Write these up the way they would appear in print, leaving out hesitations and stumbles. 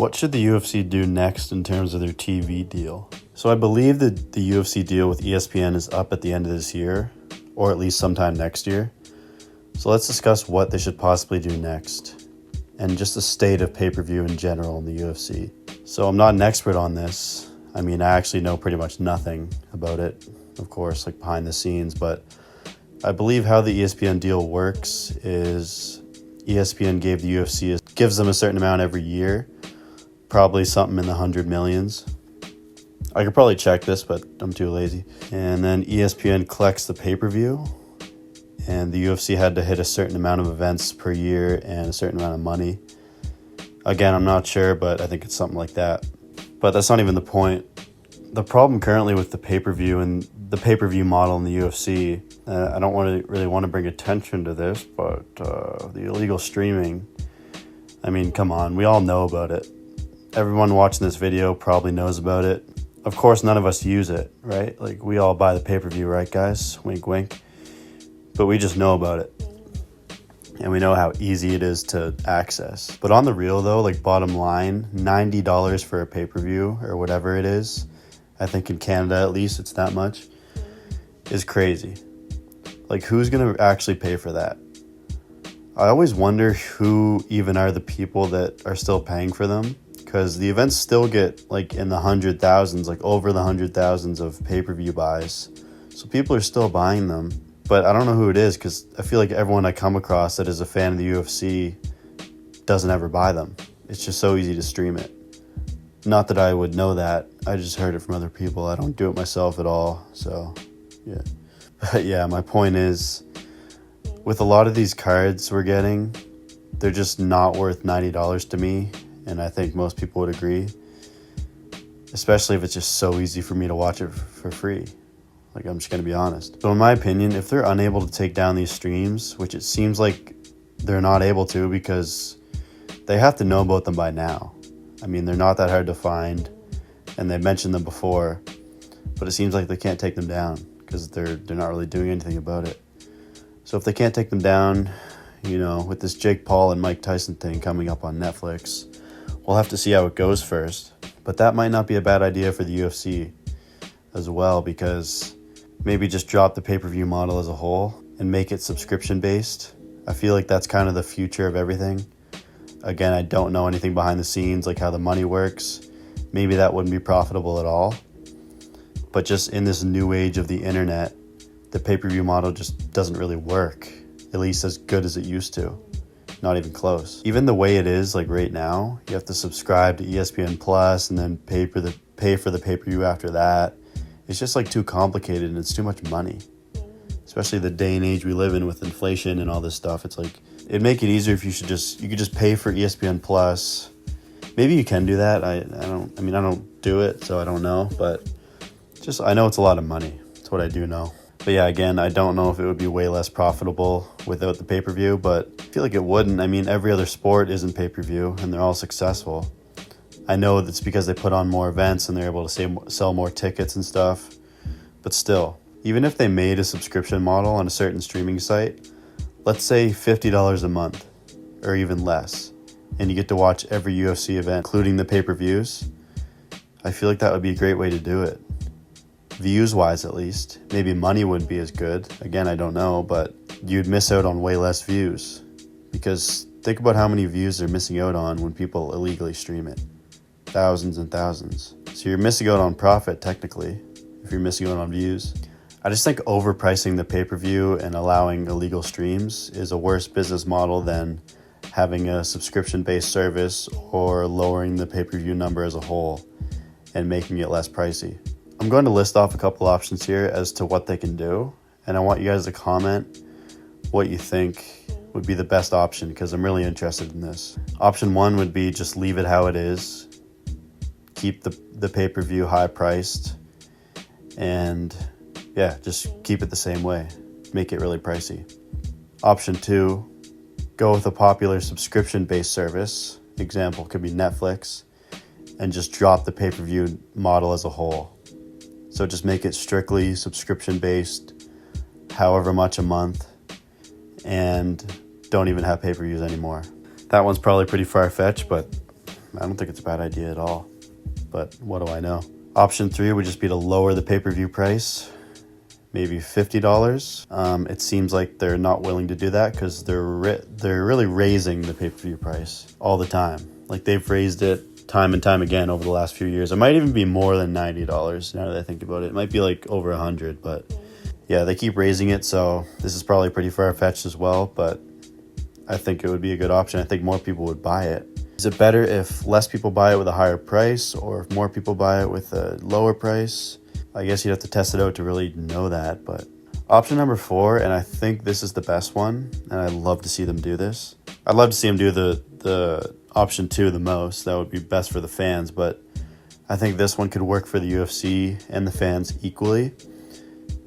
What should the UFC do next in terms of their TV deal? So I believe that the UFC deal with ESPN is up at the end of this year, or at least sometime next year. So let's discuss what they should possibly do next, and just the state of pay-per-view in general in the UFC. So I'm not an expert on this. I mean, I actually know pretty much nothing about it, of course, like behind the scenes, but I believe how the ESPN deal works is ESPN gives them a certain amount every year, probably something in the 100 millions. I could probably check this, but I'm too lazy. And then ESPN collects the pay-per-view, and the UFC had to hit a certain amount of events per year and a certain amount of money. Again, I'm not sure, but I think it's something like that. But that's not even the point. The problem currently with the pay-per-view and the pay-per-view model in the UFC, I don't really want to bring attention to this, but the illegal streaming, I mean, come on, we all know about it. Everyone watching this video probably knows about it. Of course, none of us use it, right? Like, we all buy the pay-per-view, right, guys? Wink, wink. But we just know about it. And we know how easy it is to access. But on the real, though, like, bottom line, $90 for a pay-per-view or whatever it is, I think in Canada at least it's that much, is crazy. Like, who's going to actually pay for that? I always wonder who even are the people that are still paying for them, because the events still get like in the 100,000s, like over the 100,000s of pay-per-view buys. So people are still buying them, but I don't know who it is, because I feel like everyone I come across that is a fan of the UFC doesn't ever buy them. It's just so easy to stream it. Not that I would know that. I just heard it from other people. I don't do it myself at all. So, yeah. But yeah, my point is, with a lot of these cards we're getting, they're just not worth $90 to me. And I think most people would agree. Especially if it's just so easy for me to watch it for free. Like, I'm just going to be honest. So in my opinion, if they're unable to take down these streams, which it seems like they're not able to, because they have to know about them by now. I mean, they're not that hard to find, and they've mentioned them before, but it seems like they can't take them down because they're not really doing anything about it. So if they can't take them down, you know, with this Jake Paul and Mike Tyson thing coming up on Netflix, we'll have to see how it goes first. But that might not be a bad idea for the UFC as well, because maybe just drop the pay-per-view model as a whole and make it subscription-based. I feel like that's kind of the future of everything. Again, I don't know anything behind the scenes, like how the money works. Maybe that wouldn't be profitable at all. But just in this new age of the internet, the pay-per-view model just doesn't really work, at least as good as it used to. Not even close. Even the way it is, like right now, you have to subscribe to ESPN Plus and then pay for the pay-per-view after that. It's just like too complicated, and it's too much money. Especially the day and age we live in with inflation and all this stuff. It's like, it'd make it easier if you could just pay for ESPN Plus. Maybe you can do that. I don't do it, so I don't know, but just, I know it's a lot of money. That's what I do know. But yeah, again, I don't know if it would be way less profitable without the pay-per-view, but I feel like it wouldn't. I mean, every other sport isn't pay-per-view, and they're all successful. I know that's because they put on more events and they're able to sell more tickets and stuff, but still, even if they made a subscription model on a certain streaming site, let's say $50 a month, or even less, and you get to watch every UFC event, including the pay-per-views, I feel like that would be a great way to do it. Views-wise, at least. Maybe money wouldn't be as good. Again, I don't know, but you'd miss out on way less views. Because think about how many views they're missing out on when people illegally stream it. Thousands and thousands. So you're missing out on profit, technically, if you're missing out on views. I just think overpricing the pay-per-view and allowing illegal streams is a worse business model than having a subscription-based service or lowering the pay-per-view number as a whole and making it less pricey. I'm going to list off a couple options here as to what they can do, and I want you guys to comment what you think would be the best option, because I'm really interested in this. Option one would be just leave it how it is, keep the pay-per-view high priced, and yeah, just keep it the same way, make it really pricey. Option two, go with a popular subscription-based service, example could be Netflix, and just drop the pay-per-view model as a whole. So just make it strictly subscription-based, however much a month, and don't even have pay-per-views anymore. That one's probably pretty far-fetched, but I don't think it's a bad idea at all, but what do I know? Option 3 would just be to lower the pay-per-view price, maybe $50. It seems like they're not willing to do that because they're really raising the pay-per-view price all the time. Like, they've raised it time and time again over the last few years. It might even be more than $90 now that I think about it. It might be like over 100, but yeah, they keep raising it, so this is probably pretty far-fetched as well, but I think it would be a good option. I think more people would buy it. Is it better if less people buy it with a higher price or if more people buy it with a lower price? I guess you'd have to test it out to really know that, but option number 4, and I think this is the best one, and I'd love to see them do this. I'd love to see them do the option 2 the most. That would be best for the fans, but I think this one could work for the UFC and the fans equally,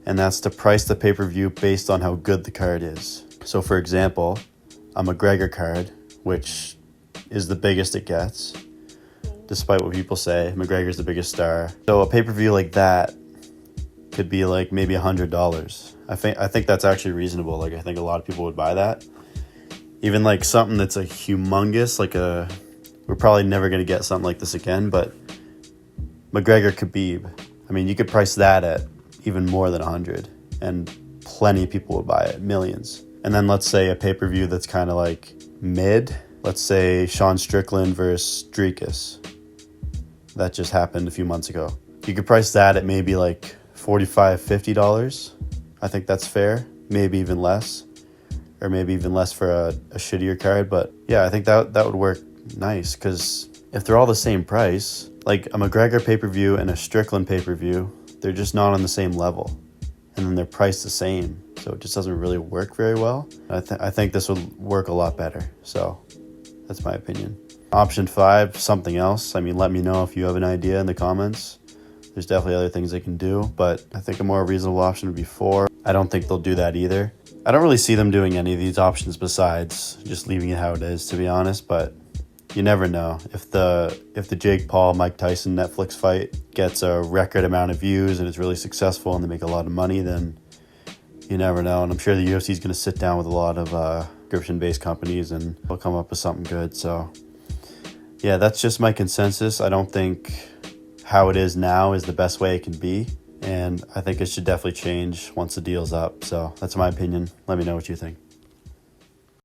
and that's to price the pay-per-view based on how good the card is. So for example, a McGregor card, which is the biggest it gets, despite what people say. McGregor's the biggest star. So a pay-per-view like that could be like maybe $100. I think that's actually reasonable. Like, I think a lot of people would buy that. Even like something that's a humongous, we're probably never going to get something like this again, but McGregor Khabib. I mean, you could price that at even more than 100, and plenty of people would buy it, millions. And then let's say a pay-per-view that's kind of like mid. Let's say Sean Strickland versus Dricus. That just happened a few months ago. You could price that at maybe like $45, $50. I think that's fair. Maybe even less. Or maybe even less for a shittier card. But yeah, I think that would work nice, because if they're all the same price, like a McGregor pay-per-view and a Strickland pay-per-view, they're just not on the same level. And then they're priced the same. So it just doesn't really work very well. I think this would work a lot better. So that's my opinion. Option 5, something else. I mean, let me know if you have an idea in the comments. There's definitely other things they can do, but I think a more reasonable option would be 4. I don't think they'll do that either. I don't really see them doing any of these options besides just leaving it how it is, to be honest, but you never know. If the Jake Paul, Mike Tyson Netflix fight gets a record amount of views and it's really successful and they make a lot of money, then you never know. And I'm sure the UFC is going to sit down with a lot of subscription-based companies and they'll come up with something good. So yeah, that's just my consensus. I don't think how it is now is the best way it can be, and I think it should definitely change once the deal's up. So that's my opinion. Let me know what you think.